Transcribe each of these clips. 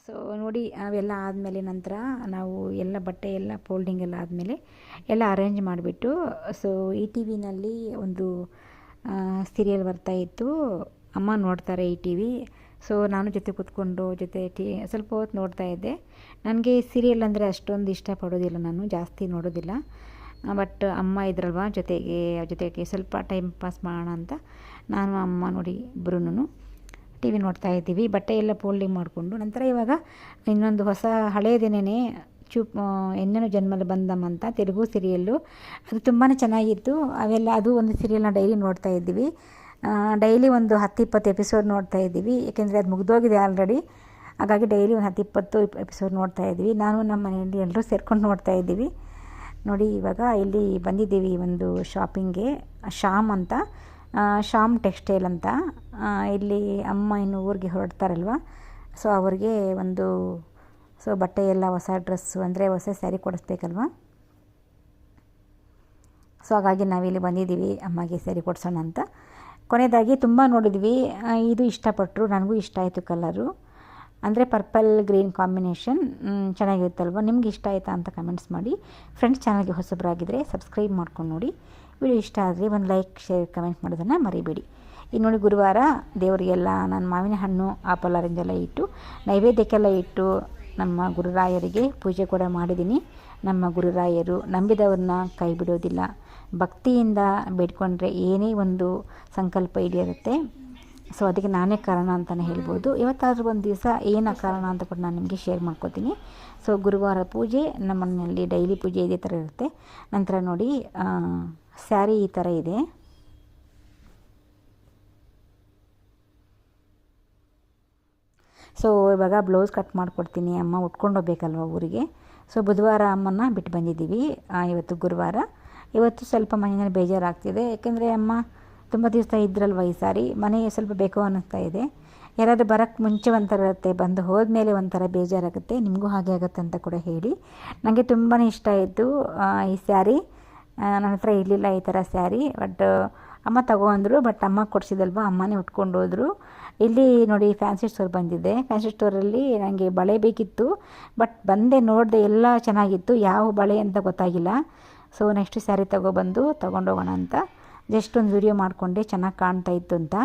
So ನೋಡಿ ಅವೆಲ್ಲ ಆದಮೇಲೆ ನಂತರ ನಾವು ಎಲ್ಲ ಬಟ್ಟೆ ಎಲ್ಲ ಫೋಲ್ಡಿಂಗ್ ಎಲ್ಲ ಆದಮೇಲೆ ಎಲ್ಲ ಅರೇಂಜ್ ಮಾಡಿಬಿಟ್ಟು ಸೊ ಈ ಟಿ ವಿನಲ್ಲಿ ಒಂದು ಸೀರಿಯಲ್ ಬರ್ತಾಯಿತ್ತು. ಅಮ್ಮ ನೋಡ್ತಾರೆ ಈ ಟಿ ವಿ. ಸೊ ನಾನು ಜೊತೆ ಕೂತ್ಕೊಂಡು ಸ್ವಲ್ಪ ಹೊತ್ತು ನೋಡ್ತಾ ಇದ್ದೆ. ನನಗೆ ಸೀರಿಯಲ್ ಅಂದರೆ ಅಷ್ಟೊಂದು ಇಷ್ಟಪಡೋದಿಲ್ಲ, ನಾನು ಜಾಸ್ತಿ ನೋಡೋದಿಲ್ಲ. ಬಟ್ ಅಮ್ಮ ಇದ್ರಲ್ವ ಜೊತೆಗೆ ಸ್ವಲ್ಪ ಟೈಮ್ ಪಾಸ್ ಮಾಡೋಣ ಅಂತ ನಾನು ಅಮ್ಮ ನೋಡಿ ಇಬ್ಬರೂ ಟಿ ವಿ ನೋಡ್ತಾ ಇದ್ದೀವಿ, ಬಟ್ಟೆ ಎಲ್ಲ ಫೋಲ್ಡಿಂಗ್ ಮಾಡಿಕೊಂಡು. ನಂತರ ಇವಾಗ ಇನ್ನೊಂದು ಹೊಸ ಹಳೆಯದೇನೇ ಎನ್ನೇನೋ ಜನ್ಮದಲ್ಲಿ ಬಂದಮ್ಮ ಅಂತ ತೆಲುಗು ಸೀರಿಯಲ್ಲು, ಅದು ತುಂಬಾ ಚೆನ್ನಾಗಿತ್ತು. ಅದು ಒಂದು ಸೀರಿಯಲ್ನ ಡೈಲಿ ನೋಡ್ತಾ ಇದ್ದೀವಿ. ಡೈಲಿ ಒಂದು 10-20 ಎಪಿಸೋಡ್ ನೋಡ್ತಾ ಇದ್ದೀವಿ, ಏಕೆಂದರೆ ಅದು ಮುಗಿದೋಗಿದೆ ಆಲ್ರೆಡಿ. ಹಾಗಾಗಿ ಡೈಲಿ ಒಂದು 10-20 ಎಪಿಸೋಡ್ ನೋಡ್ತಾ ಇದ್ದೀವಿ. ನಾನು ನಮ್ಮ ಮನೆಯಲ್ಲಿ ಎಲ್ಲರೂ ಸೇರ್ಕೊಂಡು ನೋಡ್ತಾ ಇದ್ದೀವಿ. ನೋಡಿ ಇವಾಗ ಇಲ್ಲಿ ಬಂದಿದ್ದೀವಿ ಒಂದು ಶಾಪಿಂಗ್ಗೆ, ಶ್ಯಾಮ್ ಟೆಕ್ಸ್ಟೈಲ್ ಅಂತ. ಇಲ್ಲಿ ಅಮ್ಮ ಇನ್ನು ಊರಿಗೆ ಹೊರಡ್ತಾರಲ್ವ, ಸೊ ಅವ್ರಿಗೆ ಬಟ್ಟೆ ಎಲ್ಲ ಹೊಸ ಡ್ರೆಸ್ಸು ಅಂದರೆ ಹೊಸ ಸ್ಯಾರಿ ಕೊಡಿಸ್ಬೇಕಲ್ವ. ಸೊ ಹಾಗಾಗಿ ನಾವಿಲ್ಲಿ ಬಂದಿದ್ದೀವಿ ಅಮ್ಮಗೆ ಸ್ಯಾರಿ ಕೊಡಿಸೋಣ ಅಂತ. ಕೊನೆಯದಾಗಿ ತುಂಬ ನೋಡಿದ್ವಿ, ಇದು ಇಷ್ಟಪಟ್ಟರು, ನನಗೂ ಇಷ್ಟ ಆಯಿತು ಕಲರು. ಅಂದರೆ ಪರ್ಪಲ್ ಗ್ರೀನ್ ಕಾಂಬಿನೇಷನ್ ಚೆನ್ನಾಗಿರುತ್ತಲ್ವ. ನಿಮ್ಗೆ ಇಷ್ಟ ಆಯಿತಾ ಅಂತ ಕಮೆಂಟ್ಸ್ ಮಾಡಿ. ಫ್ರೆಂಡ್ಸ್, ಚಾನಲ್ಗೆ ಹೊಸಬರಾಗಿದ್ದರೆ ಸಬ್ಸ್ಕ್ರೈಬ್ ಮಾಡ್ಕೊಂಡು ನೋಡಿ. ವಿಡಿಯೋ ಇಷ್ಟ ಆದರೆ ಒಂದು ಲೈಕ್, ಶೇರ್, ಕಮೆಂಟ್ ಮಾಡೋದನ್ನು ಮರಿಬೇಡಿ. ಈಗ ನೋಡಿ ಗುರುವಾರ ದೇವರಿಗೆಲ್ಲ ನಾನು ಮಾವಿನ ಹಣ್ಣು, ಆಪಲ್, ಆರೆಂಜ್ ಎಲ್ಲ ಇಟ್ಟು ನೈವೇದ್ಯಕ್ಕೆಲ್ಲ ಇಟ್ಟು ನಮ್ಮ ಗುರುರಾಯರಿಗೆ ಪೂಜೆ ಕೂಡ ಮಾಡಿದ್ದೀನಿ. ನಮ್ಮ ಗುರುರಾಯರು ನಂಬಿದವ್ರನ್ನ ಕೈ ಬಿಡೋದಿಲ್ಲ. ಭಕ್ತಿಯಿಂದ ಬೇಡ್ಕೊಂಡ್ರೆ ಏನೇ ಒಂದು ಸಂಕಲ್ಪ ಈಡೇರುತ್ತೆ. ಸೊ ಅದಕ್ಕೆ ನಾನೇ ಕಾರಣ ಅಂತಲೇ ಹೇಳ್ಬೋದು. ಇವತ್ತಾದರೂ ಒಂದು ದಿವಸ ಏನು ಕಾರಣ ಅಂತ ಕೂಡ ನಾನು ನಿಮಗೆ ಶೇರ್ ಮಾಡ್ಕೋತೀನಿ. ಸೊ ಗುರುವಾರ ಪೂಜೆ ನಮ್ಮ ಮನೆಯಲ್ಲಿ ಡೈಲಿ ಪೂಜೆ ಇದೇ ಥರ ಇರುತ್ತೆ. ನಂತರ ನೋಡಿ ಸ್ಯಾರಿ ಈ ಥರ ಇದೆ. ಸೊ ಇವಾಗ ಬ್ಲೌಸ್ ಕಟ್ ಮಾಡಿಕೊಡ್ತೀನಿ. ಅಮ್ಮ ಉಟ್ಕೊಂಡು ಹೋಗ್ಬೇಕಲ್ವ ಊರಿಗೆ. ಸೊ ಬುಧವಾರ ಅಮ್ಮನ ಬಿಟ್ಟು ಬಂದಿದ್ದೀವಿ. ಇವತ್ತು ಗುರುವಾರ. ಇವತ್ತು ಸ್ವಲ್ಪ ಮನೆಯಲ್ಲಿ ಬೇಜಾರಾಗ್ತಿದೆ, ಯಾಕೆಂದರೆ ಅಮ್ಮ ತುಂಬ ದಿವಸ ಇದ್ರಲ್ವ ಈ ಸಾರಿ. ಮನೆ ಸ್ವಲ್ಪ ಬೇಕು ಅನ್ನಿಸ್ತಾ ಇದೆ. ಯಾರಾದರೂ ಬರೋಕ್ಕೆ ಮುಂಚೆ ಒಂಥರ ಇರುತ್ತೆ, ಬಂದು ಹೋದ್ಮೇಲೆ ಒಂಥರ ಬೇಜಾರಾಗುತ್ತೆ. ನಿಮಗೂ ಹಾಗೆ ಆಗುತ್ತೆ ಅಂತ ಕೂಡ ಹೇಳಿ. ನನಗೆ ತುಂಬಾ ಇಷ್ಟ ಆಯಿತು ಈ ಸ್ಯಾರಿ. ನನ್ನ ಹತ್ರ ಇರಲಿಲ್ಲ ಈ ಥರ ಸ್ಯಾರಿ, ಬಟ್ ಅಮ್ಮ ತಗೊಂಡ್ರು. ಬಟ್ ಅಮ್ಮ ಕೊಡಿಸಿದಲ್ವ, ಅಮ್ಮನೇ ಉಟ್ಕೊಂಡು ಹೋದರು. ಇಲ್ಲಿ ನೋಡಿ ಫ್ಯಾನ್ಸಿ ಸ್ಟೋರ್ ಬಂದಿದ್ದೆ. ಫ್ಯಾನ್ಸಿ ಸ್ಟೋರಲ್ಲಿ ನನಗೆ ಬಳೆ ಬೇಕಿತ್ತು, ಬಟ್ ಬಂದೆ ನೋಡಿದೆ, ಎಲ್ಲ ಚೆನ್ನಾಗಿತ್ತು. ಯಾವ ಬಳೆ ಅಂತ ಗೊತ್ತಾಗಿಲ್ಲ. ಸೊ ನೆಕ್ಸ್ಟ್ ಸ್ಯಾರಿ ತೊಗೊಂಡೋಗೋಣ ಅಂತ ಜಸ್ಟ್ ಒಂದು ವಿಡಿಯೋ ಮಾಡಿಕೊಂಡೆ, ಚೆನ್ನಾಗಿ ಕಾಣ್ತಾ ಇತ್ತು ಅಂತ.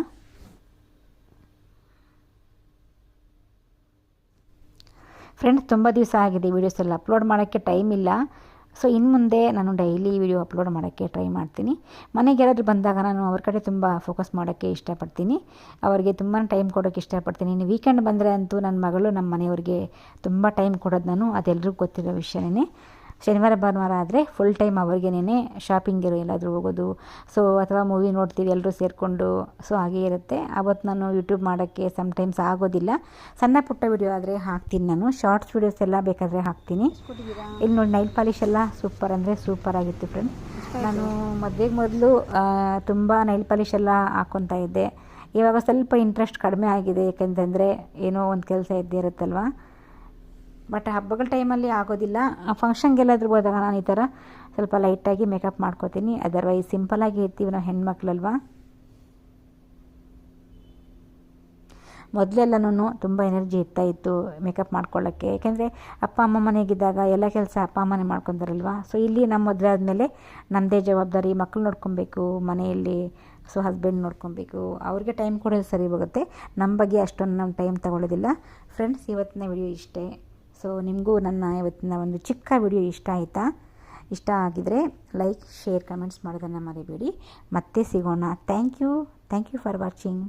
ಫ್ರೆಂಡ್ಸ್, ತುಂಬ ದಿವಸ ಆಗಿದೆ ವೀಡಿಯೋಸ್ ಎಲ್ಲ ಅಪ್ಲೋಡ್ ಮಾಡೋಕ್ಕೆ ಟೈಮ್ ಇಲ್ಲ. ಸೊ ಇನ್ನು ಮುಂದೆ ನಾನು ಡೈಲಿ ವಿಡಿಯೋ ಅಪ್ಲೋಡ್ ಮಾಡೋಕ್ಕೆ ಟ್ರೈ ಮಾಡ್ತೀನಿ. ಮನೆಗೆ ಯಾರಾದರೂ ಬಂದಾಗ ನಾನು ಅವ್ರ ಕಡೆ ತುಂಬ ಫೋಕಸ್ ಮಾಡೋಕ್ಕೆ ಇಷ್ಟಪಡ್ತೀನಿ. ಅವರಿಗೆ ತುಂಬಾ ಟೈಮ್ ಕೊಡೋಕ್ಕೆ ಇಷ್ಟಪಡ್ತೀನಿ. ಇನ್ನು ವೀಕೆಂಡ್ ಬಂದರೆ ಅಂತೂ ನನ್ನ ಮಗಳು ನಮ್ಮ ಮನೆಯವ್ರಿಗೆ ತುಂಬ ಟೈಮ್ ಕೊಡೋದು ನಾನು, ಅದೆಲ್ಲರಿಗೂ ಗೊತ್ತಿರೋ ವಿಷಯನೇ. ಶನಿವಾರ ಭಾನುವಾರ ಆದರೆ ಫುಲ್ ಟೈಮ್ ಅವ್ರಿಗೇನೆ ಶಾಪಿಂಗಿರೋ ಎಲ್ಲಾದರೂ ಹೋಗೋದು, ಸೊ ಅಥವಾ ಮೂವಿ ನೋಡ್ತೀವಿ ಎಲ್ಲರೂ ಸೇರಿಕೊಂಡು. ಸೊ ಹಾಗೇ ಇರುತ್ತೆ. ಆವತ್ತು ನಾನು ಯೂಟ್ಯೂಬ್ ಮಾಡೋಕ್ಕೆ ಸಮ್ಟೈಮ್ಸ್ ಆಗೋದಿಲ್ಲ. ಸಣ್ಣ ಪುಟ್ಟ ವಿಡಿಯೋ ಆದರೆ ಹಾಕ್ತೀನಿ, ನಾನು ಶಾರ್ಟ್ಸ್ ವೀಡಿಯೋಸ್ ಎಲ್ಲ ಬೇಕಾದರೆ ಹಾಕ್ತೀನಿ. ಇಲ್ಲಿ ನೋಡಿ ನೈಲ್ ಪಾಲಿಶ್ ಎಲ್ಲ ಸೂಪರ್ ಅಂದರೆ ಸೂಪರ್ ಆಗಿತ್ತು ಫ್ರೆಂಡ್ಸ್. ನಾನು ಮದುವೆಗೆ ಮೊದಲು ತುಂಬ ನೈಲ್ ಪಾಲಿಶ್ ಎಲ್ಲ ಹಾಕ್ಕೊತಾ ಇದ್ದೆ. ಇವಾಗ ಸ್ವಲ್ಪ ಇಂಟ್ರೆಸ್ಟ್ ಕಡಿಮೆ ಆಗಿದೆ, ಯಾಕೆಂತಂದರೆ ಏನೋ ಒಂದು ಕೆಲಸ ಇದ್ದೇ ಇರುತ್ತಲ್ವ. ಬಟ್ ಹಬ್ಬಗಳ ಟೈಮಲ್ಲಿ ಆಗೋದಿಲ್ಲ. ಫಂಕ್ಷನ್ಗೆಲ್ಲಾದರೂ ಹೋದಾಗ ನಾನು ಈ ಥರ ಸ್ವಲ್ಪ ಲೈಟಾಗಿ ಮೇಕಪ್ ಮಾಡ್ಕೋತೀನಿ. ಅದರ್ವೈಸ್ ಸಿಂಪಲಾಗಿ ಇರ್ತೀವಿ ನಾವು ಹೆಣ್ಮಕ್ಳಲ್ವ. ಮೊದಲೆಲ್ಲನೂ ತುಂಬ ಎನರ್ಜಿ ಇತ್ತು ಮೇಕಪ್ ಮಾಡ್ಕೊಳ್ಳೋಕ್ಕೆ, ಯಾಕೆಂದರೆ ಅಪ್ಪ ಅಮ್ಮ ಮನೆಗಿದ್ದಾಗ ಎಲ್ಲ ಕೆಲಸ ಅಪ್ಪ ಅಮ್ಮನೇ ಮಾಡ್ಕೊತಾರಲ್ವ. ಸೊ ಇಲ್ಲಿ ನಮ್ಮ ಮದುವೆ ಆದಮೇಲೆ ನಮ್ಮದೇ ಜವಾಬ್ದಾರಿ, ಮಕ್ಕಳು ನೋಡ್ಕೊಬೇಕು ಮನೆಯಲ್ಲಿ. ಸೊ ಹಸ್ಬೆಂಡ್ ನೋಡ್ಕೊಬೇಕು, ಅವ್ರಿಗೆ ಟೈಮ್ ಕೊಡೋದು ಸರಿ ಹೋಗುತ್ತೆ. ನಮ್ಮ ಬಗ್ಗೆ ಅಷ್ಟೊಂದು ನಾವು ಟೈಮ್ ತಗೊಳ್ಳೋದಿಲ್ಲ. ಫ್ರೆಂಡ್ಸ್, ಇವತ್ತಿನ ವಿಡಿಯೋ ಇಷ್ಟೇ. ಸೊ ನಿಮಗೂ ನನ್ನ ಇವತ್ತಿನ ಒಂದು ಚಿಕ್ಕ ವಿಡಿಯೋ ಇಷ್ಟ ಆಯಿತಾ? ಇಷ್ಟ ಆಗಿದರೆ ಲೈಕ್, ಶೇರ್, ಕಮೆಂಟ್ಸ್ ಮಾಡೋದನ್ನು ಮರಿಬೇಡಿ. ಮತ್ತೆ ಸಿಗೋಣ. Thank you for watching.